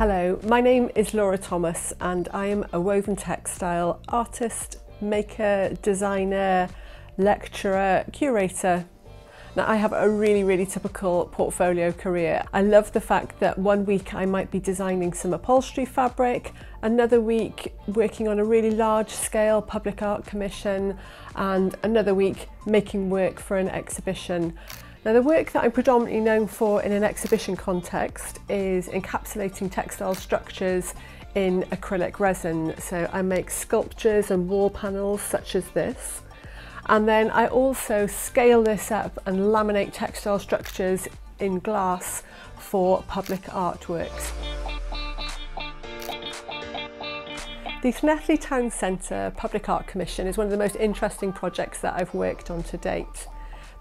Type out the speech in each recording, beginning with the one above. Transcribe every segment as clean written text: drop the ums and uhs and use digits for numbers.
Hello, my name is Laura Thomas and I am a woven textile artist, maker, designer, lecturer, curator. Now I have a really typical portfolio career. I love the fact that one week I might be designing some upholstery fabric, another week working on a really large scale public art commission, and another week making work for an exhibition. Now the work that I'm predominantly known for in an exhibition context is encapsulating textile structures in acrylic resin. So I make sculptures and wall panels such as this. And then I also scale this up and laminate textile structures in glass for public artworks. The Llanelli Town Centre Public Art Commission is one of the most interesting projects that I've worked on to date.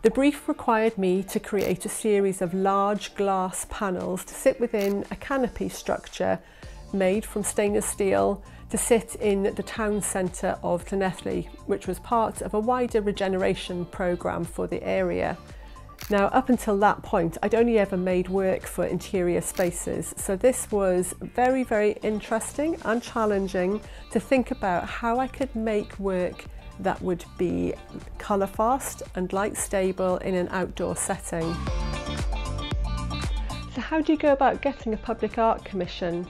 The brief required me to create a series of large glass panels to sit within a canopy structure made from stainless steel to sit in the town centre of Llanelli, which was part of a wider regeneration programme for the area. Now, up until that point, I'd only ever made work for interior spaces, so this was very interesting and challenging to think about how I could make work that would be colour fast and light stable in an outdoor setting. So how do you go about getting a public art commission?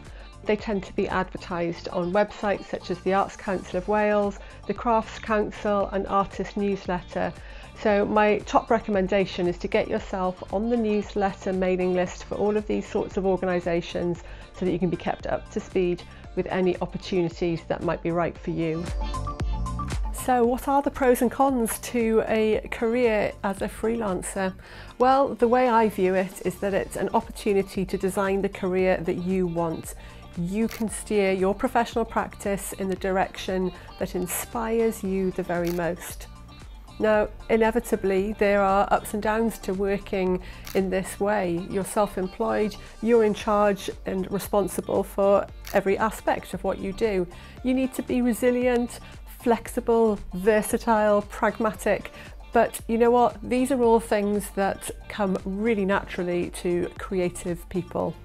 They tend to be advertised on websites such as the Arts Council of Wales, the Crafts Council and Artist Newsletter. So my top recommendation is to get yourself on the newsletter mailing list for all of these sorts of organisations so that you can be kept up to speed with any opportunities that might be right for you. So what are the pros and cons to a career as a freelancer? Well, the way I view it is that it's an opportunity to design the career that you want. You can steer your professional practice in the direction that inspires you the very most. Now, inevitably, there are ups and downs to working in this way. You're self-employed, you're in charge and responsible for every aspect of what you do. You need to be resilient, flexible, versatile, pragmatic, but you know what? These are all things that come really naturally to creative people.